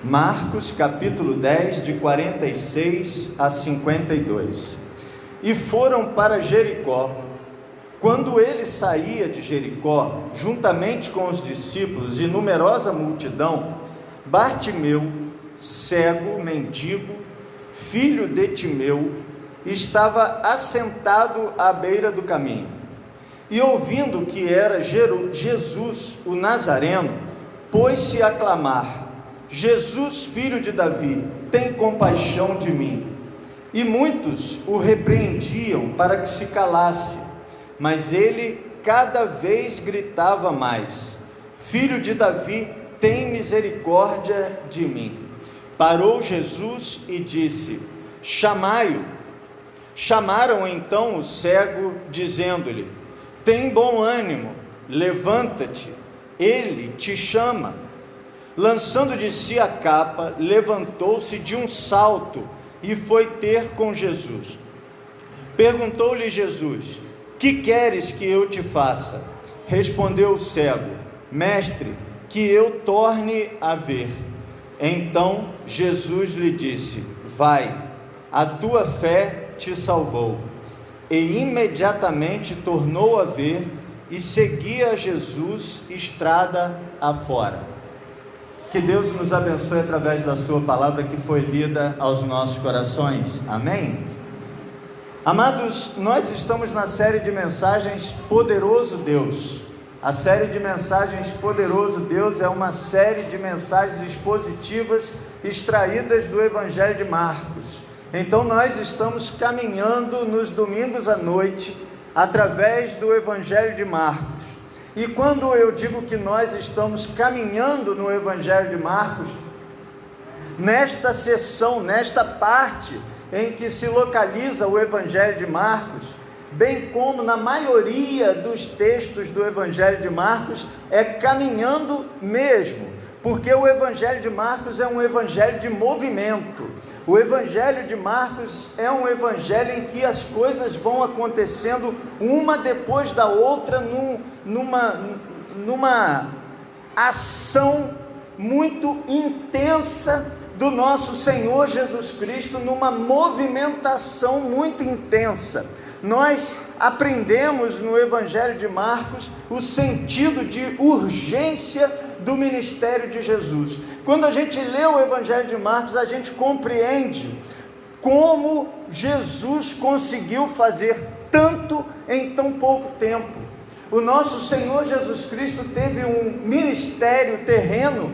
Marcos capítulo 10, de 46 a 52. E foram para Jericó. Quando ele saía de Jericó, juntamente com os discípulos e numerosa multidão, Bartimeu, cego, mendigo, filho de Timeu, estava assentado à beira do caminho. E ouvindo que era Jesus o Nazareno, pôs-se a clamar: Jesus, filho de Davi, tem compaixão de mim. E muitos o repreendiam para que se calasse, mas ele cada vez gritava mais: Filho de Davi, tem misericórdia de mim. Parou Jesus e disse: Chamai-o. Chamaram então o cego, dizendo-lhe: Tem bom ânimo, levanta-te, ele te chama. Lançando de si a capa, levantou-se de um salto e foi ter com Jesus. Perguntou-lhe Jesus: Que queres que eu te faça? Respondeu o cego: Mestre, que eu torne a ver. Então Jesus lhe disse: Vai, a tua fé te salvou. E imediatamente tornou a ver e seguia Jesus estrada afora. Que Deus nos abençoe através da sua palavra que foi lida aos nossos corações. Amém? Amados, nós estamos na série de mensagens Poderoso Deus. A série de mensagens Poderoso Deus é uma série de mensagens expositivas extraídas do Evangelho de Marcos. Então nós estamos caminhando nos domingos à noite através do Evangelho de Marcos. E quando eu digo que nós estamos caminhando no Evangelho de Marcos, nesta seção, nesta parte em que se localiza o Evangelho de Marcos, bem como na maioria dos textos do Evangelho de Marcos, é caminhando mesmo, porque o Evangelho de Marcos é um evangelho de movimento. O Evangelho de Marcos é um evangelho em que as coisas vão acontecendo uma depois da outra, numa ação muito intensa do nosso Senhor Jesus Cristo, numa movimentação muito intensa. Nós aprendemos no Evangelho de Marcos o sentido de urgência do ministério de Jesus. Quando a gente lê o Evangelho de Marcos, a gente compreende como Jesus conseguiu fazer tanto em tão pouco tempo. O nosso Senhor Jesus Cristo teve um ministério terreno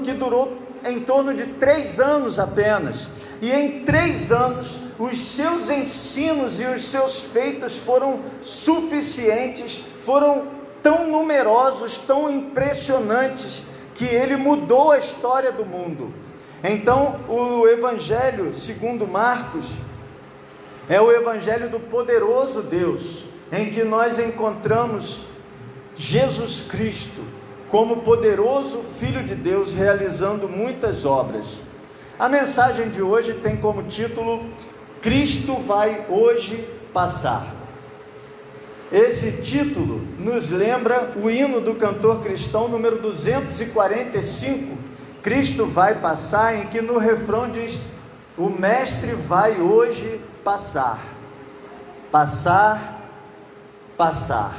que durou em torno de 3 anos apenas. E em 3 anos, os seus ensinos e os seus feitos foram suficientes, foram tão numerosos, tão impressionantes, que ele mudou a história do mundo. Então, o Evangelho segundo Marcos é o Evangelho do poderoso Deus, em que nós encontramos Jesus Cristo como poderoso Filho de Deus, realizando muitas obras. A mensagem de hoje tem como título: Cristo vai hoje passar. Esse título nos lembra o hino do cantor cristão número 245, Cristo vai passar, em que no refrão diz: o mestre vai hoje passar, passar, passar.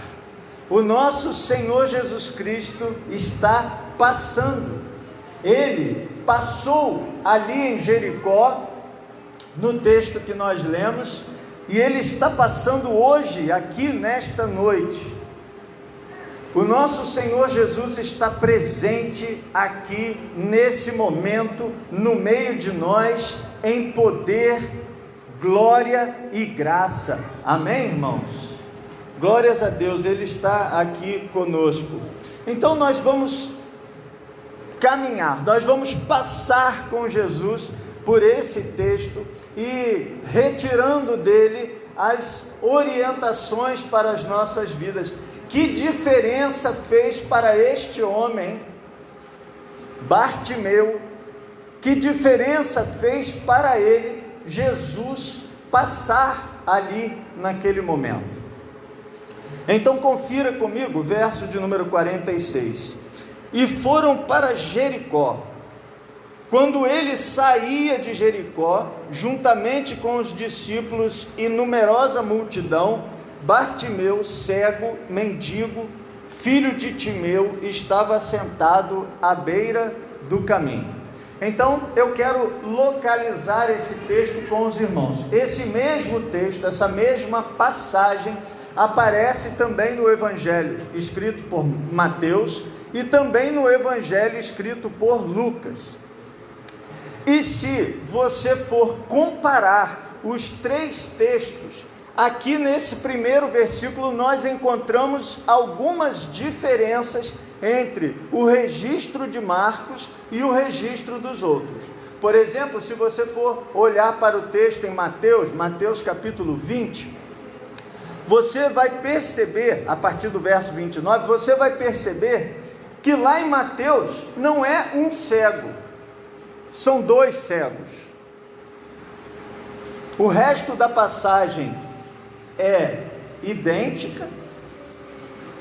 O nosso Senhor Jesus Cristo está passando. Ele passou ali em Jericó, no texto que nós lemos, e ele está passando hoje, aqui nesta noite. O nosso Senhor Jesus está presente aqui, nesse momento, no meio de nós, em poder, glória e graça. Amém, irmãos? Glórias a Deus, Ele está aqui conosco. Então nós vamos caminhar, nós vamos passar com Jesus por esse texto e retirando dele as orientações para as nossas vidas. Que diferença fez para este homem, Bartimeu, que diferença fez para ele, Jesus, passar ali naquele momento. Então confira comigo o verso de número 46. E foram para Jericó. quando ele saía de Jericó, juntamente com os discípulos e numerosa multidão, Bartimeu, cego, mendigo, filho de Timeu, estava sentado à beira do caminho. Então, eu quero localizar esse texto com os irmãos. Esse mesmo texto, essa mesma passagem, aparece também no Evangelho escrito por Mateus e também no Evangelho escrito por Lucas. E se você for comparar os três textos, aqui nesse primeiro versículo nós encontramos algumas diferenças entre o registro de Marcos e o registro dos outros. Por exemplo, se você for olhar para o texto em Mateus capítulo 20, você vai perceber, a partir do verso 29, você vai perceber que lá em Mateus não é um cego, são dois cegos. O resto da passagem é idêntica,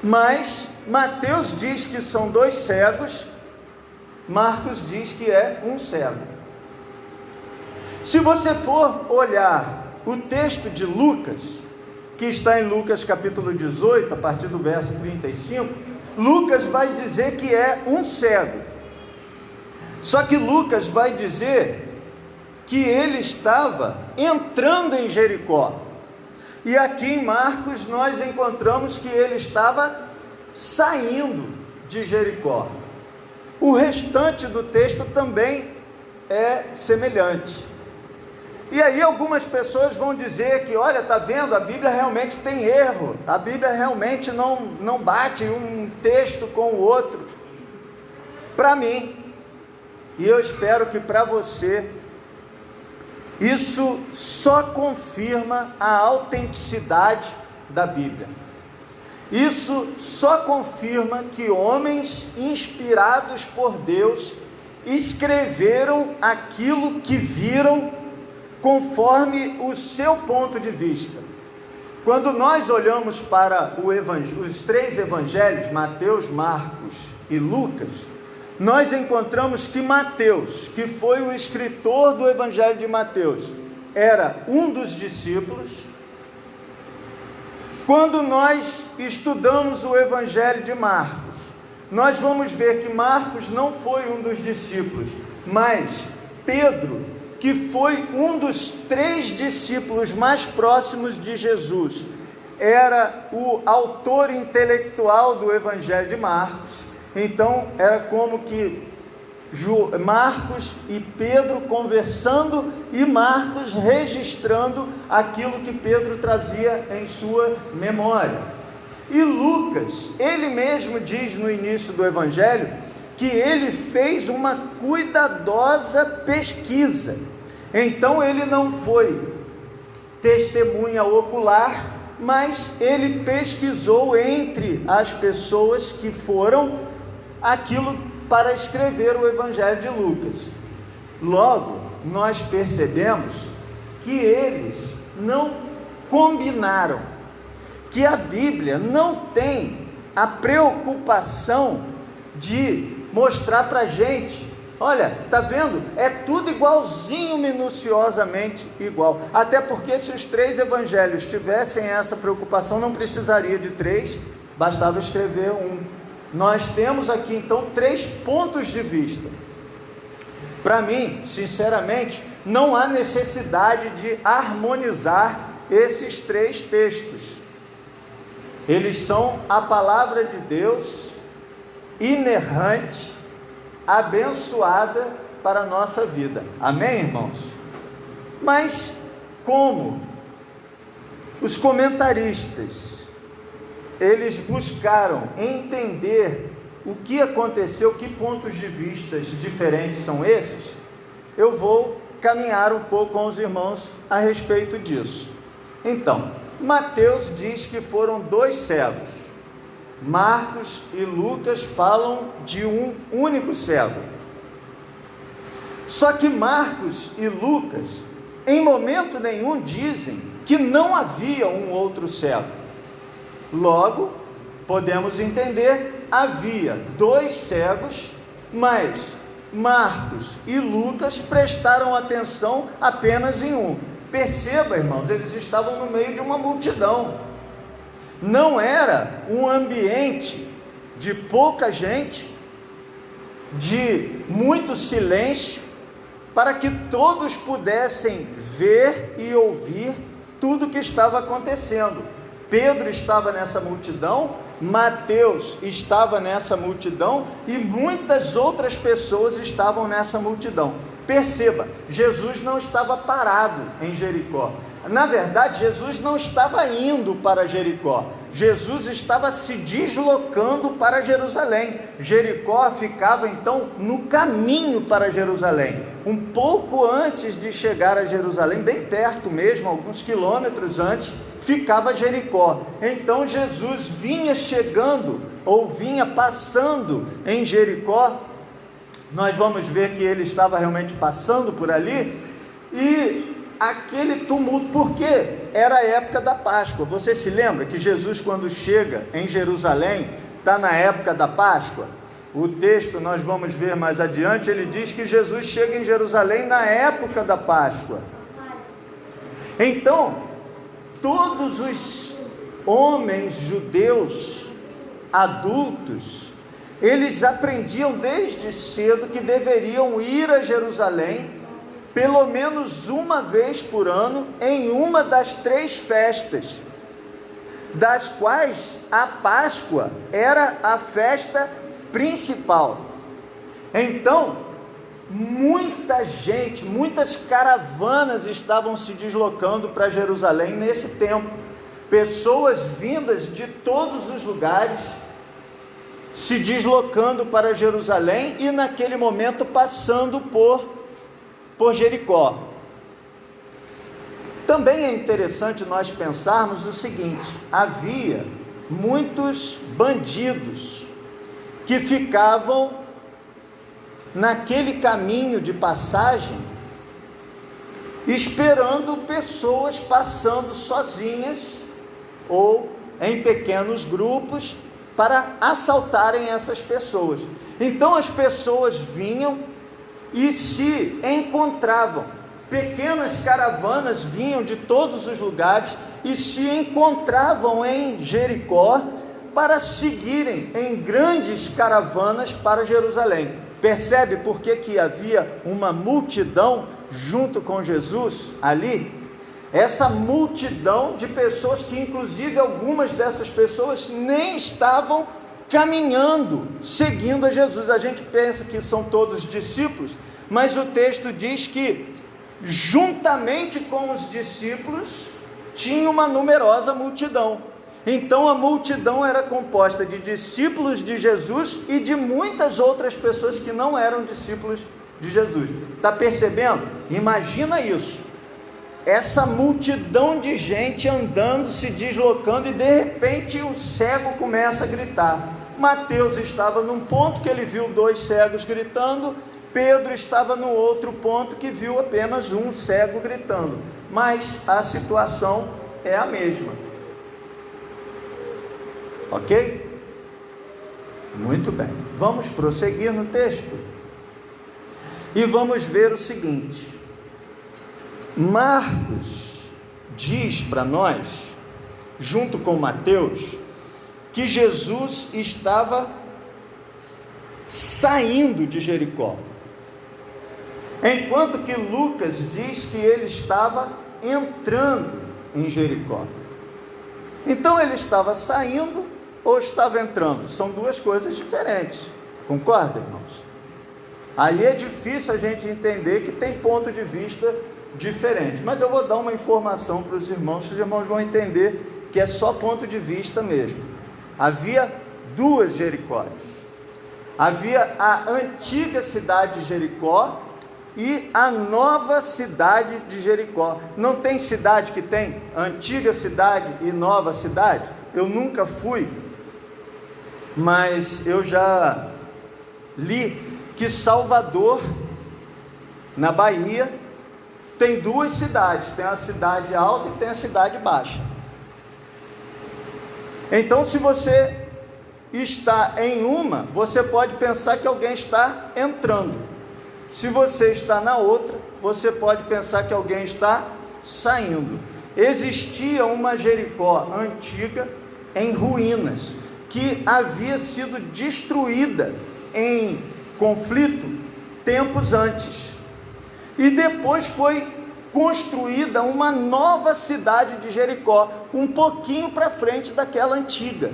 mas Mateus diz que são dois cegos, Marcos diz que é um cego. Se você for olhar o texto de Lucas, que está em Lucas capítulo 18, a partir do verso 35, Lucas vai dizer que é um cego. Só que Lucas vai dizer que ele estava entrando em Jericó. E aqui em Marcos nós encontramos que ele estava saindo de Jericó. O restante do texto também é semelhante. E aí algumas pessoas vão dizer que, olha, está vendo, a Bíblia realmente tem erro, a Bíblia realmente não bate um texto com o outro. Para mim, e eu espero que para você, isso só confirma a autenticidade da Bíblia. Isso só confirma que homens inspirados por Deus escreveram aquilo que viram conforme o seu ponto de vista. Quando nós olhamos para os três evangelhos, Mateus, Marcos e Lucas, nós encontramos que Mateus, que foi o escritor do evangelho de Mateus, era um dos discípulos. Quando nós estudamos o evangelho de Marcos, nós vamos ver que Marcos não foi um dos discípulos, mas Pedro, que foi um dos três discípulos mais próximos de Jesus, era o autor intelectual do evangelho de Marcos. Então era como que Marcos e Pedro conversando e Marcos registrando aquilo que Pedro trazia em sua memória. E Lucas, ele mesmo diz no início do evangelho que ele fez uma cuidadosa pesquisa. Então ele não foi testemunha ocular, mas ele pesquisou entre as pessoas que foram aquilo para escrever o evangelho de Lucas. Logo, nós percebemos que eles não combinaram, que a Bíblia não tem a preocupação de mostrar para a gente, olha, tá vendo? É tudo igualzinho, minuciosamente igual. Até porque se os três evangelhos tivessem essa preocupação, não precisaria de três, bastava escrever um. Nós temos aqui então três pontos de vista. Para mim, sinceramente, não há necessidade de harmonizar esses três textos. Eles são a palavra de Deus, inerrante, abençoada para a nossa vida. Amém, irmãos? Mas como os comentaristas, eles buscaram entender o que aconteceu, que pontos de vista diferentes são esses, eu vou caminhar um pouco com os irmãos a respeito disso. Então, Mateus diz que foram dois cegos. Marcos e Lucas falam de um único cego. Só que Marcos e Lucas, em momento nenhum, dizem que não havia um outro cego. Logo, podemos entender, havia dois cegos, mas Marcos e Lucas prestaram atenção apenas em um. Perceba, irmãos, eles estavam no meio de uma multidão. Não era um ambiente de pouca gente, de muito silêncio, para que todos pudessem ver e ouvir tudo o que estava acontecendo. Pedro estava nessa multidão, Mateus estava nessa multidão e muitas outras pessoas estavam nessa multidão. Perceba, Jesus não estava parado em Jericó. Na verdade, Jesus não estava indo para Jericó. Jesus estava se deslocando para Jerusalém. Jericó ficava então no caminho para Jerusalém. Um pouco antes de chegar a Jerusalém, bem perto mesmo, alguns quilômetros antes, ficava Jericó. Então Jesus vinha chegando, ou vinha passando em Jericó. Nós vamos ver que ele estava realmente passando por ali, e aquele tumulto, porque era a época da Páscoa. Você se lembra que Jesus, quando chega em Jerusalém, está na época da Páscoa? O texto, nós vamos ver mais adiante, ele diz que Jesus chega em Jerusalém na época da Páscoa. Então, todos os homens judeus adultos, eles aprendiam desde cedo que deveriam ir a Jerusalém pelo menos uma vez por ano, em uma das 3 festas, das quais a Páscoa era a festa principal. Então, muita gente, muitas caravanas estavam se deslocando para Jerusalém nesse tempo. Pessoas vindas de todos os lugares, se deslocando para Jerusalém e naquele momento passando por Jericó. Também é interessante nós pensarmos o seguinte: havia muitos bandidos que ficavam naquele caminho de passagem, esperando pessoas passando sozinhas ou em pequenos grupos para assaltarem essas pessoas. Então as pessoas vinham e se encontravam, pequenas caravanas vinham de todos os lugares e se encontravam em Jericó para seguirem em grandes caravanas para Jerusalém. Percebe por que havia uma multidão junto com Jesus ali? Essa multidão de pessoas que, inclusive, algumas dessas pessoas nem estavam caminhando, seguindo a Jesus. A gente pensa que são todos discípulos, mas o texto diz que, juntamente com os discípulos, tinha uma numerosa multidão. Então a multidão era composta de discípulos de Jesus e de muitas outras pessoas que não eram discípulos de Jesus. Está percebendo? Imagina isso, essa multidão de gente andando, se deslocando, e de repente o cego começa a gritar. Mateus estava num ponto que ele viu 2 cegos gritando, Pedro estava no outro ponto que viu apenas um cego gritando, mas a situação é a mesma. Ok? Muito bem, vamos prosseguir no texto e vamos ver o seguinte. Marcos diz para nós, junto com Mateus, que Jesus estava saindo de Jericó, enquanto que Lucas diz que ele estava entrando em Jericó. Então ele estava saindo ou estava entrando? São 2 coisas diferentes, concorda, irmãos? Aí é difícil a gente entender que tem ponto de vista diferente, mas eu vou dar uma informação para os irmãos vão entender que é só ponto de vista mesmo. Havia 2 Jericós. Havia a antiga cidade de Jericó e a nova cidade de Jericó. Não tem cidade que tem antiga cidade e nova cidade? Eu nunca fui, mas eu já li que Salvador, na Bahia, tem 2 cidades, tem a cidade alta e tem a cidade baixa. Então, se você está em uma, você pode pensar que alguém está entrando. Se você está na outra, você pode pensar que alguém está saindo. Existia uma Jericó antiga em ruínas, que havia sido destruída em conflito tempos antes. E depois foi construída uma nova cidade de Jericó, um pouquinho para frente daquela antiga.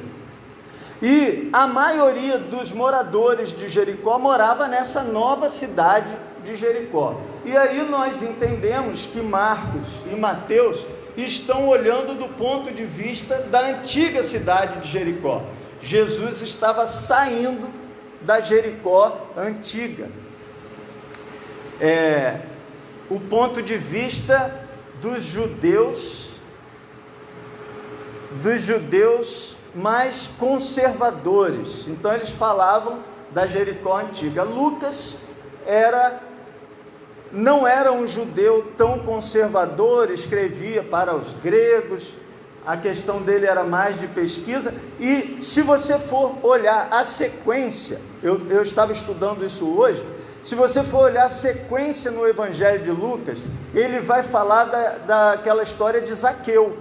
E a maioria dos moradores de Jericó morava nessa nova cidade de Jericó. E aí nós entendemos que Marcos e Mateus estão olhando do ponto de vista da antiga cidade de Jericó. Jesus estava saindo da Jericó antiga. O ponto de vista dos judeus mais conservadores. Então eles falavam da Jericó antiga. Lucas não era um judeu tão conservador, escrevia para os gregos, a questão dele era mais de pesquisa. E se você for olhar a sequência, eu estava estudando isso hoje, se você for olhar a sequência no Evangelho de Lucas, ele vai falar daquela história de Zaqueu.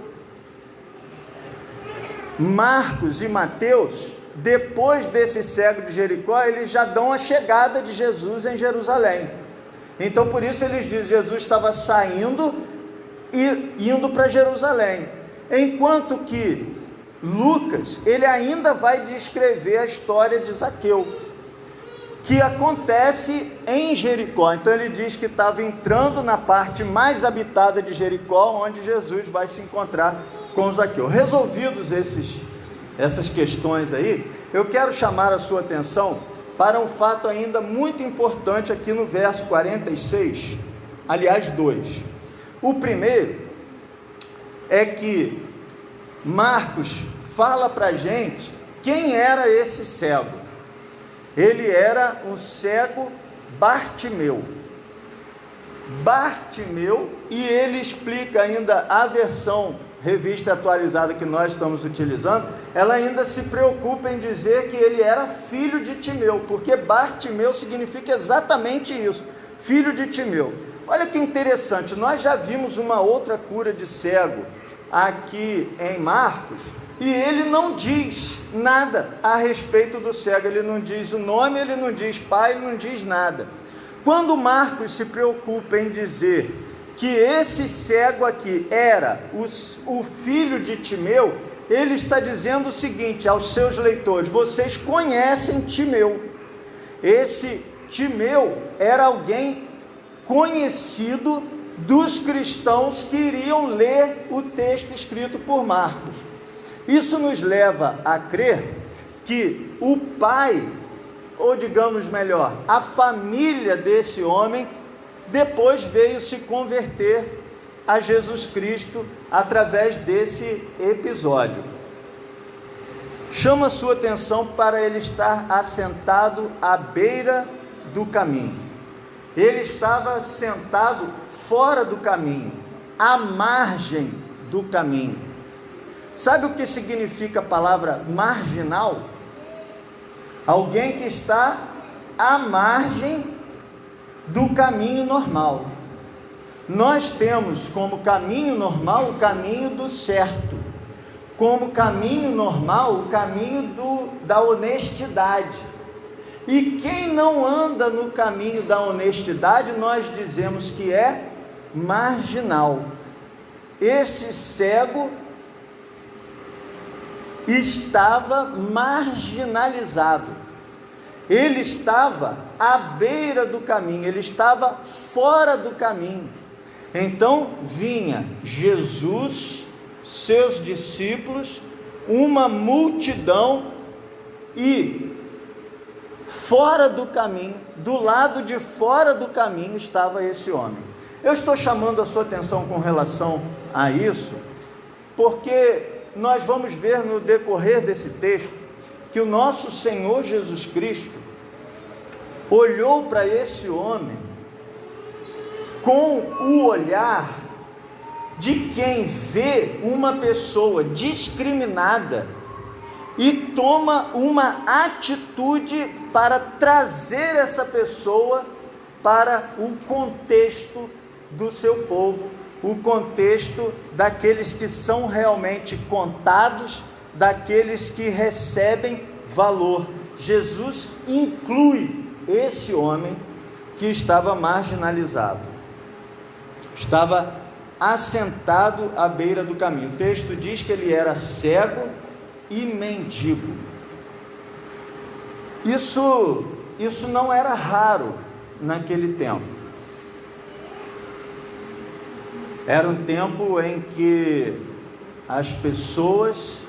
Marcos e Mateus, depois desse cego de Jericó, eles já dão a chegada de Jesus em Jerusalém. Então por isso eles dizem, Jesus estava saindo e indo para Jerusalém. Enquanto que Lucas, ele ainda vai descrever a história de Zaqueu, que acontece em Jericó. Então ele diz que estava entrando na parte mais habitada de Jericó, onde Jesus vai se encontrar com Zaqueu. Resolvidos essas questões aí, eu quero chamar a sua atenção para um fato ainda muito importante aqui no verso 46, aliás 2. O primeiro é que Marcos fala para a gente quem era esse cego. Ele era um cego Bartimeu, e ele explica ainda a versão revista atualizada que nós estamos utilizando, ela ainda se preocupa em dizer que ele era filho de Timeu, porque Bartimeu significa exatamente isso, filho de Timeu. Olha que interessante, nós já vimos uma outra cura de cego aqui em Marcos, e ele não diz nada a respeito do cego, ele não diz o nome, ele não diz pai, ele não diz nada. Quando Marcos se preocupa em dizer que esse cego aqui era o filho de Timeu, ele está dizendo o seguinte aos seus leitores: vocês conhecem Timeu. Esse Timeu era alguém conhecido dos cristãos que iriam ler o texto escrito por Marcos. Isso nos leva a crer que o pai, ou digamos melhor, a família desse homem, depois veio se converter a Jesus Cristo através desse episódio. Chama a sua atenção para ele estar assentado à beira do caminho. Ele estava sentado fora do caminho, à margem do caminho. Sabe o que significa a palavra marginal? Alguém que está à margem do caminho normal. Nós temos como caminho normal o caminho do certo, como caminho normal o caminho da honestidade. E quem não anda no caminho da honestidade, nós dizemos que é marginal. Esse cego estava marginalizado, ele estava à beira do caminho, ele estava fora do caminho. Então vinha Jesus, seus discípulos, uma multidão, e fora do caminho, do lado de fora do caminho estava esse homem. Eu estou chamando a sua atenção com relação a isso, porque nós vamos ver no decorrer desse texto que o nosso Senhor Jesus Cristo olhou para esse homem com o olhar de quem vê uma pessoa discriminada e toma uma atitude para trazer essa pessoa para o contexto do seu povo, o contexto daqueles que são realmente contados, daqueles que recebem valor. Jesus inclui esse homem que estava marginalizado, estava assentado à beira do caminho. O texto diz que ele era cego e mendigo. Isso não era raro naquele tempo. Era um tempo em que as pessoas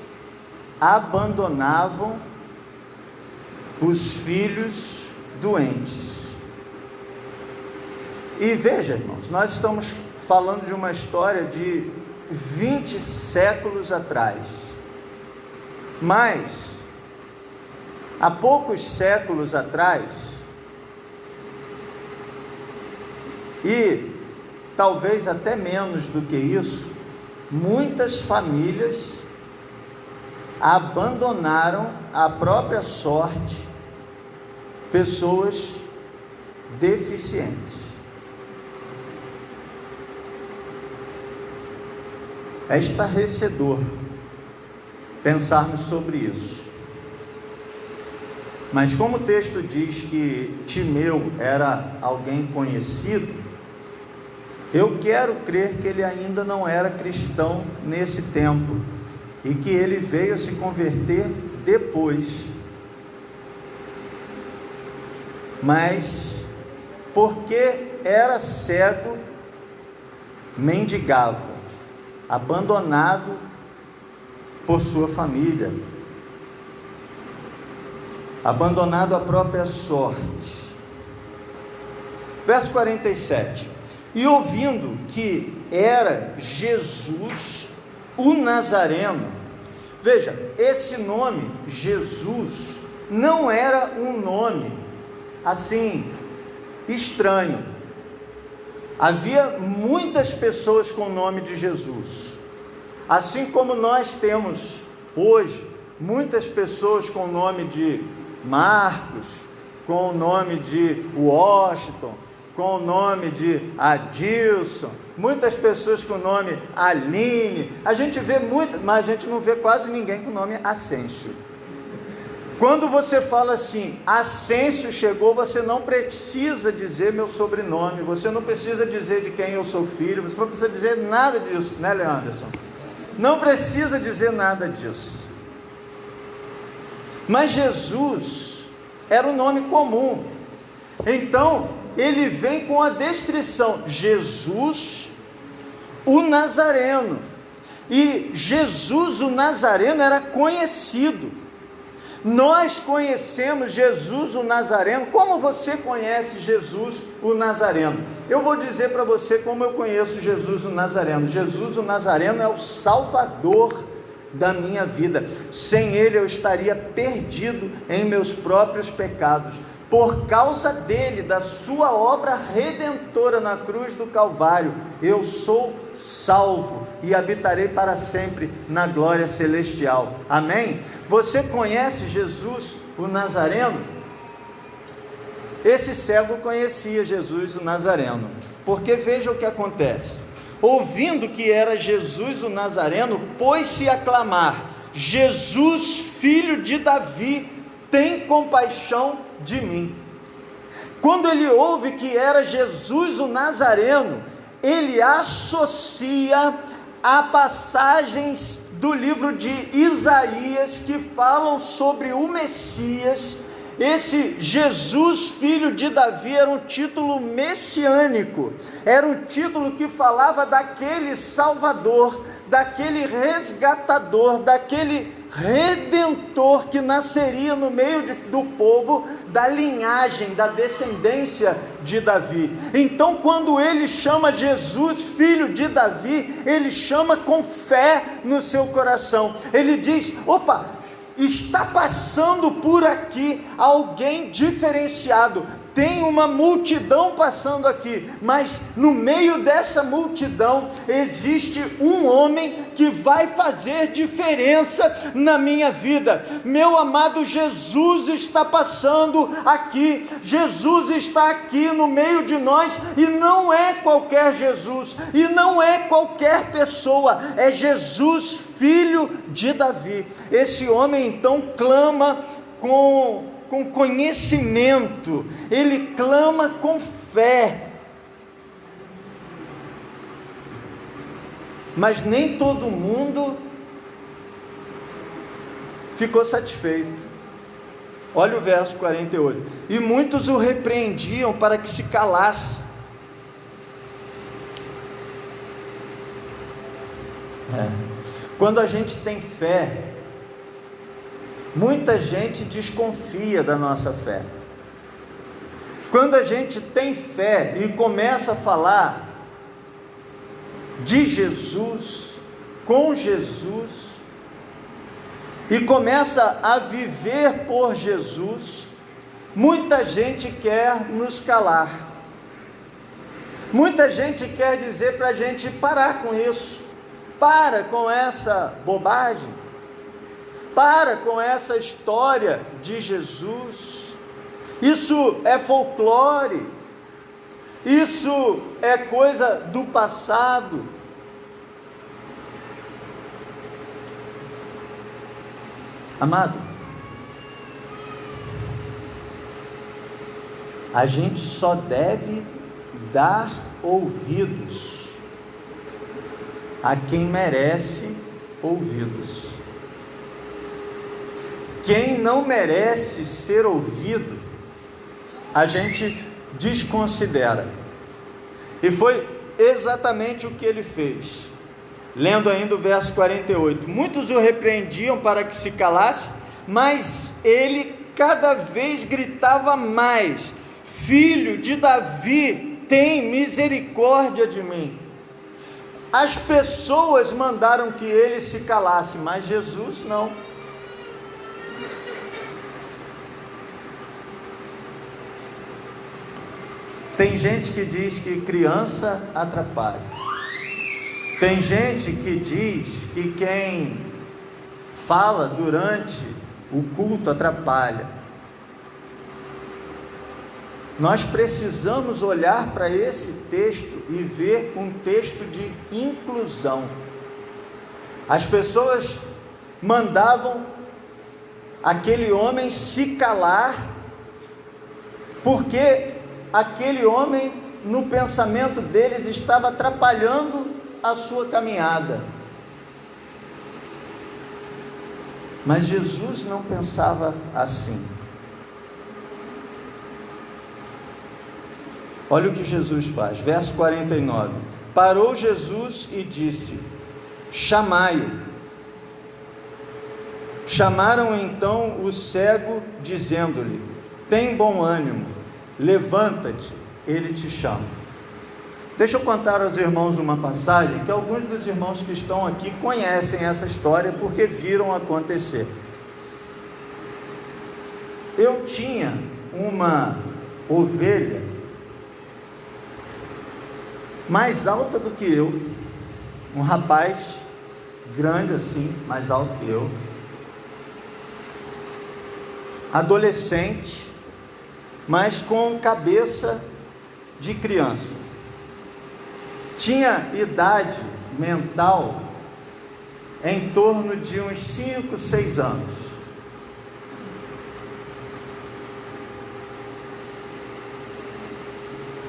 abandonavam os filhos doentes. E veja, irmãos, nós estamos falando de uma história de 20 séculos atrás. Mas, há poucos séculos atrás, e talvez até menos do que isso, muitas famílias abandonaram à própria sorte pessoas deficientes. É estarrecedor pensarmos sobre isso. Mas como o texto diz que Timeu era alguém conhecido, eu quero crer que ele ainda não era cristão nesse tempo e que ele veio a se converter depois. Mas porque era cego, mendigava, abandonado por sua família, abandonado à própria sorte. Verso 47: e ouvindo que era Jesus o Nazareno. Veja, esse nome Jesus não era um nome assim estranho. Havia muitas pessoas com o nome de Jesus, assim como nós temos hoje muitas pessoas com o nome de Marcos, com o nome de Washington, com o nome de Adilson, muitas pessoas com o nome Aline. A gente vê muito, mas a gente não vê quase ninguém com o nome Ascencio. Quando você fala assim, Ascencio chegou, você não precisa dizer meu sobrenome, você não precisa dizer de quem eu sou filho, você não precisa dizer nada disso, né, Leanderson? Não precisa dizer nada disso. Mas Jesus era um nome comum. Então, ele vem com a descrição, Jesus, o Nazareno. E Jesus, o Nazareno, era conhecido. Nós conhecemos Jesus, o Nazareno. Como você conhece Jesus, o Nazareno? Eu vou dizer para você como eu conheço Jesus, o Nazareno. Jesus, o Nazareno, é o Salvador da minha vida. Sem Ele eu estaria perdido em meus próprios pecados. Por causa dele, da sua obra redentora na cruz do Calvário, eu sou salvo e habitarei para sempre na glória celestial. Amém? Você conhece Jesus, o Nazareno? Esse cego conhecia Jesus, o Nazareno, porque veja o que acontece. Ouvindo que era Jesus, o Nazareno, pôs-se a clamar: Jesus, filho de Davi, tem compaixão de mim. Quando ele ouve que era Jesus o Nazareno, ele associa a passagens do livro de Isaías que falam sobre o Messias. Esse Jesus, filho de Davi, era um título messiânico, era um título que falava daquele Salvador, daquele resgatador, daquele redentor que nasceria no meio do povo, da linhagem, da descendência de Davi. Então, quando ele chama Jesus, filho de Davi, ele chama com fé no seu coração. Ele diz: opa, está passando por aqui alguém diferenciado, tem uma multidão passando aqui, mas no meio dessa multidão existe um homem que vai fazer diferença na minha vida. Meu amado, Jesus está passando aqui, Jesus está aqui no meio de nós, e não é qualquer Jesus, e não é qualquer pessoa, é Jesus, filho de Davi. Esse homem então clama com conhecimento, ele clama com fé, mas nem todo mundo ficou satisfeito. Olha o verso 48, e muitos o repreendiam para que se calasse. Quando a gente tem fé, muita gente desconfia da nossa fé. Quando a gente tem fé e começa a falar de Jesus, com Jesus, e começa a viver por Jesus, muita gente quer nos calar. Muita gente quer dizer para a gente parar com isso. Para com essa bobagem. Para com essa história de Jesus. Isso é folclore. Isso é coisa do passado. Amado, a gente só deve dar ouvidos a quem merece ouvidos. Quem não merece ser ouvido, a gente desconsidera. E foi exatamente o que ele fez. Lendo ainda o verso 48, muitos o repreendiam para que se calasse, mas ele cada vez gritava mais: Filho de Davi, tem misericórdia de mim. As pessoas mandaram que ele se calasse, mas Jesus não. Tem gente que diz que criança atrapalha. Tem gente que diz que quem fala durante o culto atrapalha. Nós precisamos olhar para esse texto e ver um texto de inclusão. As pessoas mandavam aquele homem se calar, porque aquele homem, no pensamento deles, estava atrapalhando a sua caminhada. Mas Jesus não pensava assim. Olha o que Jesus faz, verso 49. Parou Jesus e disse: chamai-o. Chamaram então o cego, dizendo-lhe: tem bom ânimo, levanta-te, ele te chama. Deixa eu contar aos irmãos uma passagem que alguns dos irmãos que estão aqui conhecem essa história porque viram acontecer. Eu tinha uma ovelha mais alta do que eu, um rapaz grande assim, mais alto que eu, adolescente, mas com cabeça de criança. Tinha idade mental em torno de uns 5, 6 anos.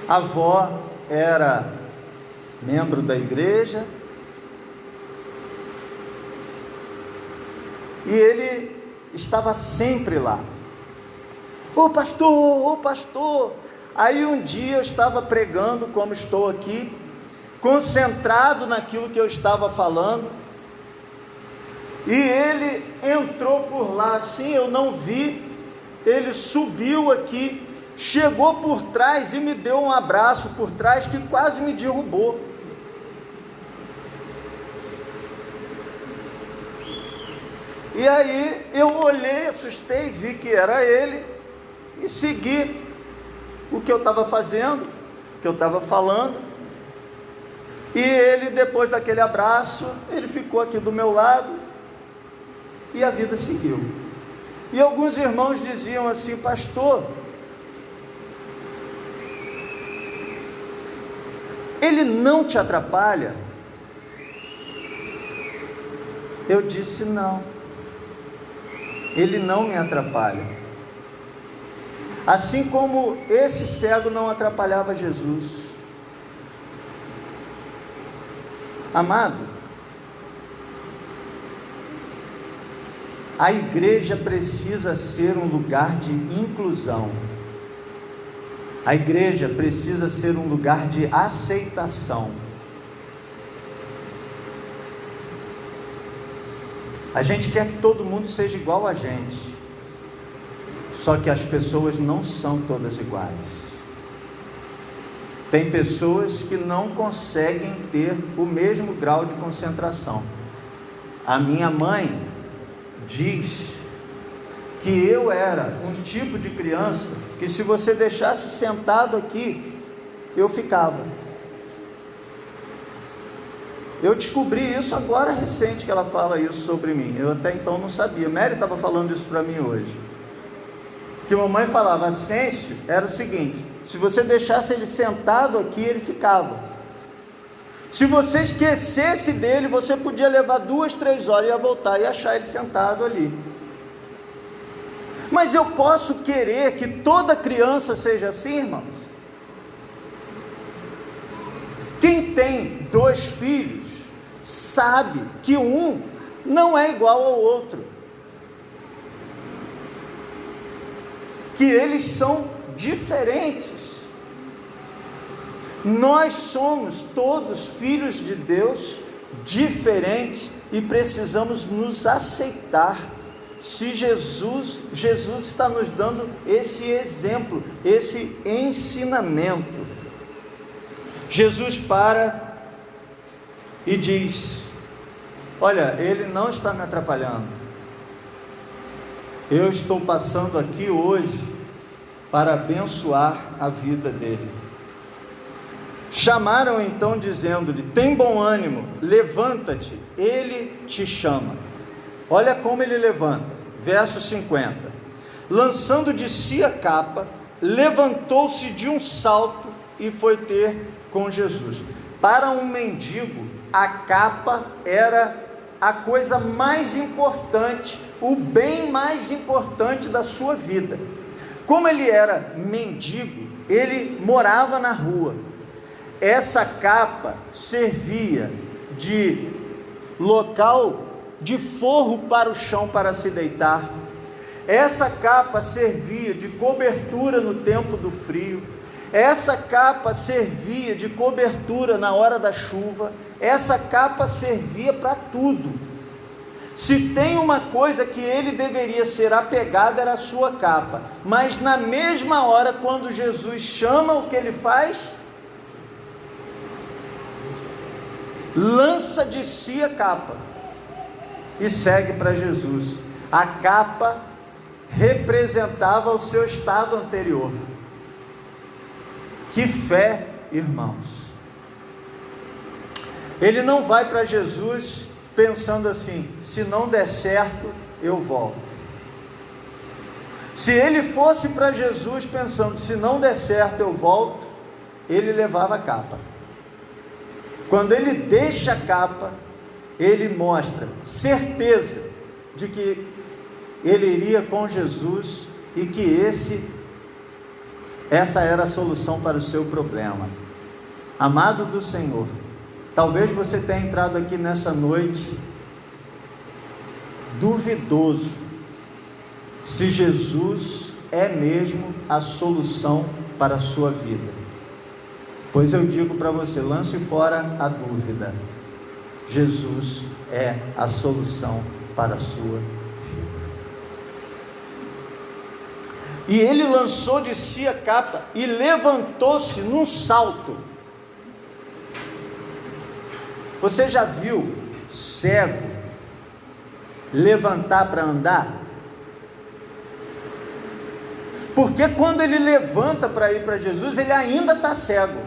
A avó era membro da igreja e ele estava sempre lá. Ô pastor. Aí um dia eu estava pregando como estou aqui, concentrado naquilo que eu estava falando, e ele entrou por lá assim, eu não vi, ele subiu aqui, chegou por trás e me deu um abraço por trás que quase me derrubou. E aí eu olhei, assustei, vi que era ele e segui. o que eu estava fazendo, o que eu estava falando. E ele, depois daquele abraço, ele ficou aqui do meu lado e a vida seguiu. E alguns irmãos diziam assim: pastor, ele não te atrapalha? Eu disse: não, ele não me atrapalha. Assim como esse cego não atrapalhava Jesus. Amado, a igreja precisa ser um lugar de inclusão. A igreja precisa ser um lugar de aceitação. A gente quer que todo mundo seja igual a gente, só que as pessoas não são todas iguais. Tem pessoas que não conseguem ter o mesmo grau de concentração. A minha mãe diz que eu era um tipo de criança que, se você deixasse sentado aqui, eu ficava. Eu descobri isso agora recente, que ela fala isso sobre mim. Eu até então não sabia. Mary estava falando isso para mim hoje. Que a mamãe falava: Ascencio era o seguinte: se você deixasse ele sentado aqui, ele ficava. Se você esquecesse dele, você podia levar 2, 3 horas e ia voltar e achar ele sentado ali. Mas eu posso querer que toda criança seja assim, irmãos? Quem tem 2 filhos sabe que um não é igual ao outro, que eles são diferentes. Nós somos todos filhos de Deus, diferentes, e precisamos nos aceitar. Se Jesus está nos dando esse exemplo, esse ensinamento. Jesus para e diz: olha, ele não está me atrapalhando. Eu estou passando aqui hoje para abençoar a vida dele. Chamaram então, dizendo-lhe: tem bom ânimo, levanta-te, ele te chama. Olha como ele levanta, verso 50. Lançando de si a capa, levantou-se de um salto e foi ter com Jesus. Para um mendigo, a capa era a coisa mais importante, o bem mais importante da sua vida. Como ele era mendigo, ele morava na rua. Essa capa servia de local de forro para o chão para se deitar. Essa capa servia de cobertura no tempo do frio. Essa capa servia de cobertura na hora da chuva. Essa capa servia para tudo. Se tem uma coisa que ele deveria ser apegado, era a sua capa. Mas na mesma hora, quando Jesus chama, o que ele faz? Lança de si a capa e segue para Jesus. A capa representava o seu estado anterior. Que fé, irmãos! Ele não vai para Jesus pensando assim: se não der certo, eu volto. Se ele fosse para Jesus pensando: se não der certo, eu volto, ele levava a capa. Quando ele deixa a capa, ele mostra certeza de que ele iria com Jesus e que essa era a solução para o seu problema. Amado do Senhor, talvez você tenha entrado aqui nessa noite duvidoso se Jesus é mesmo a solução para a sua vida. Pois eu digo para você: lance fora a dúvida. Jesus é a solução para a sua vida. E ele lançou de si a capa e levantou-se num salto. Você já viu cego levantar para andar? Porque quando ele levanta para ir para Jesus, ele ainda está cego.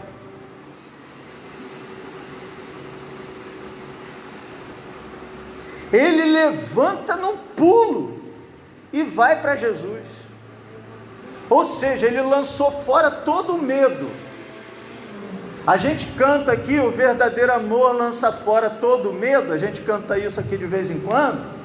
Ele levanta num pulo e vai para Jesus. Ou seja, ele lançou fora todo o medo. A gente canta aqui, o verdadeiro amor lança fora todo o medo. A gente canta isso aqui de vez em quando.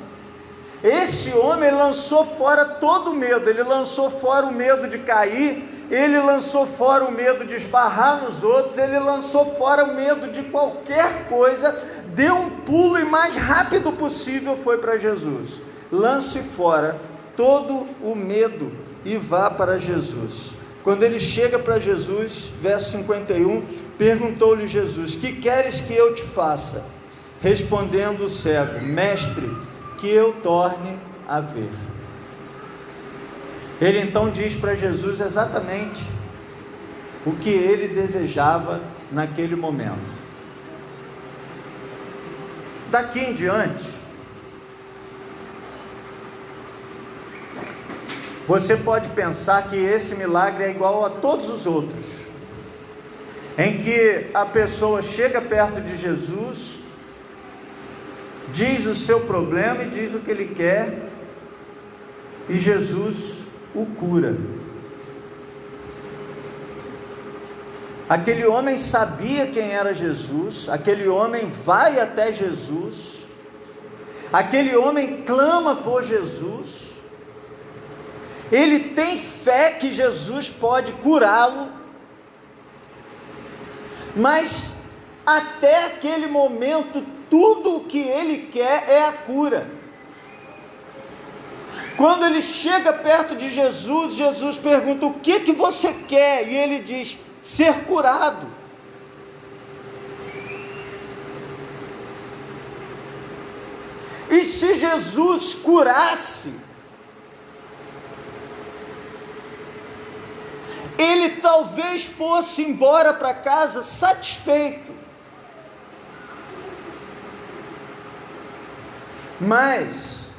Esse homem lançou fora todo o medo. Ele lançou fora o medo de cair, ele lançou fora o medo de esbarrar nos outros, ele lançou fora o medo de qualquer coisa, deu um pulo e mais rápido possível foi para Jesus. Lance fora todo o medo e vá para Jesus. Quando ele chega para Jesus, verso 51, perguntou-lhe Jesus: que queres que eu te faça? Respondendo o cego: mestre, que eu torne a ver. Ele então diz para Jesus exatamente o que ele desejava naquele momento. Daqui em diante, você pode pensar que esse milagre é igual a todos os outros, em que a pessoa chega perto de Jesus, diz o seu problema e diz o que ele quer, e Jesus o cura. Aquele homem sabia quem era Jesus, aquele homem vai até Jesus, aquele homem clama por Jesus, ele tem fé que Jesus pode curá-lo, mas até aquele momento tudo o que ele quer é a cura. Quando ele chega perto de Jesus, Jesus pergunta: o que você quer? E ele diz: ser curado. E se Jesus curasse, ele talvez fosse embora para casa satisfeito. Mas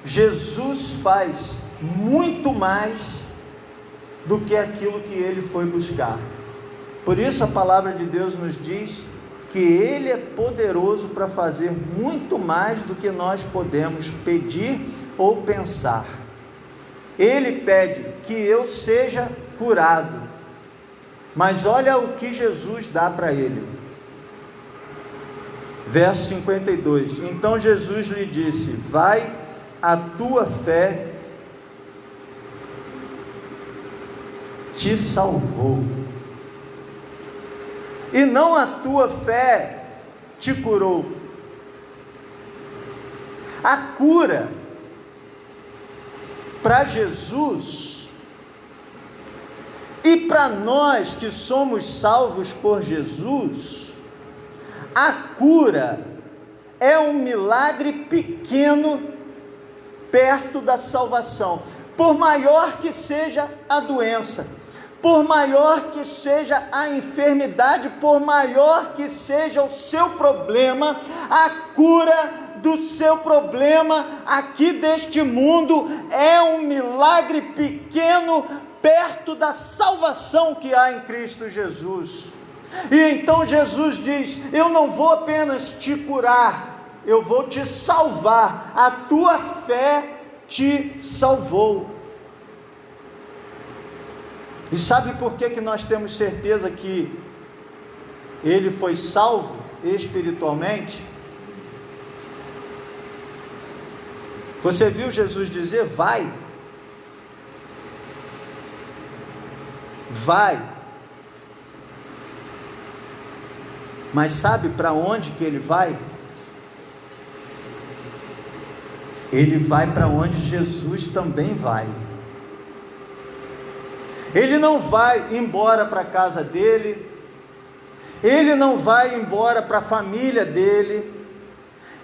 Jesus faz muito mais do que aquilo que ele foi buscar. Por isso a palavra de Deus nos diz que ele é poderoso para fazer muito mais do que nós podemos pedir ou pensar. Ele pede que eu seja curado, mas olha o que Jesus dá para ele. Verso 52, então Jesus lhe disse: vai, a tua fé te salvou. E não a tua fé te curou. A cura para Jesus e para nós que somos salvos por Jesus, a cura é um milagre pequeno perto da salvação. Por maior que seja a doença, por maior que seja a enfermidade, por maior que seja o seu problema, a cura do seu problema aqui deste mundo é um milagre pequeno perto da salvação que há em Cristo Jesus. E então Jesus diz: eu não vou apenas te curar, eu vou te salvar, a tua fé te salvou. E sabe por que nós temos certeza que ele foi salvo espiritualmente? Você viu Jesus dizer: vai, vai. Mas sabe para onde que ele vai? Ele vai para onde Jesus também vai. Ele não vai embora para a casa dele, ele não vai embora para a família dele,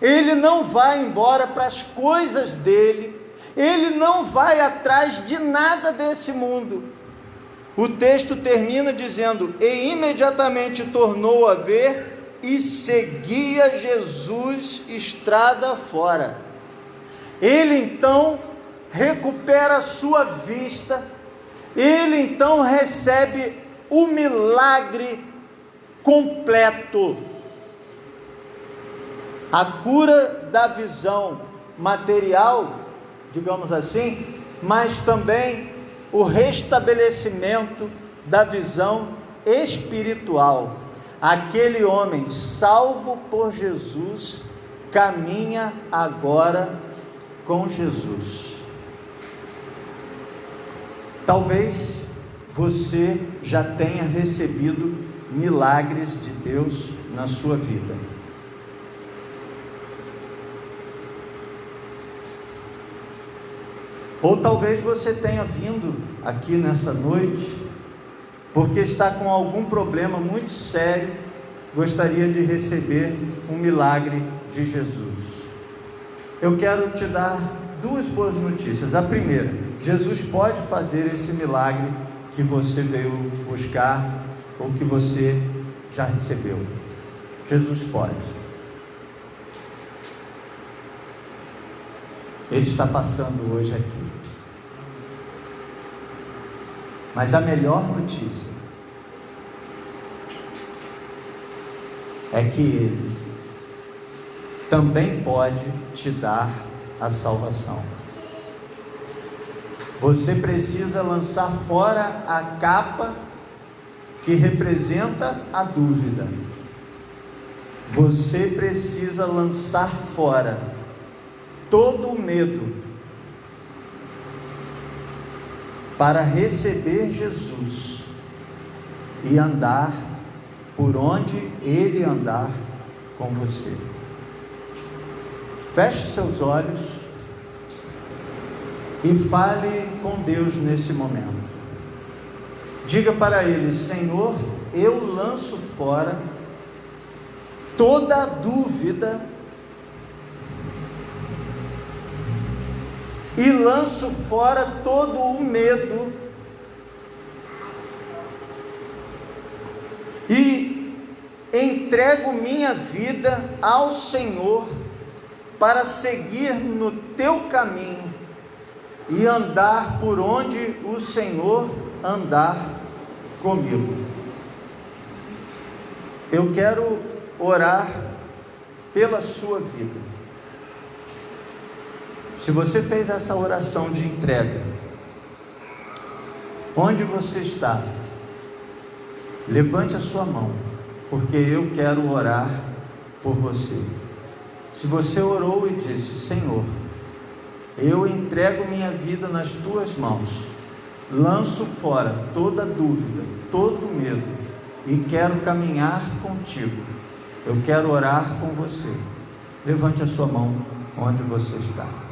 ele não vai embora para as coisas dele, ele não vai atrás de nada desse mundo. O texto termina dizendo: e imediatamente tornou a ver e seguia Jesus estrada fora. Ele então recupera a sua vista, ele então recebe o milagre completo. A cura da visão material, digamos assim, mas também o restabelecimento da visão espiritual. Aquele homem salvo por Jesus caminha agora com Jesus. Talvez você já tenha recebido milagres de Deus na sua vida. Ou talvez você tenha vindo aqui nessa noite porque está com algum problema muito sério, gostaria de receber um milagre de Jesus. Eu quero te dar duas boas notícias. A primeira, Jesus pode fazer esse milagre que você veio buscar ou que você já recebeu. Jesus pode. Ele está passando hoje aqui. Mas a melhor notícia é que Ele também pode te dar a salvação. Você precisa lançar fora a capa que representa a dúvida. Você precisa lançar fora todo o medo para receber Jesus e andar por onde Ele andar com você. Feche seus olhos e fale com Deus nesse momento. Diga para Ele: Senhor, eu lanço fora toda a dúvida e lanço fora todo o medo e entrego minha vida ao Senhor para seguir no teu caminho e andar por onde o Senhor andar comigo. Eu quero orar pela sua vida. Se você fez essa oração de entrega, onde você está, levante a sua mão, porque eu quero orar por você. Se você orou e disse: Senhor, eu entrego minha vida nas tuas mãos, lanço fora toda dúvida, todo medo e quero caminhar contigo, eu quero orar com você. Levante a sua mão onde você está.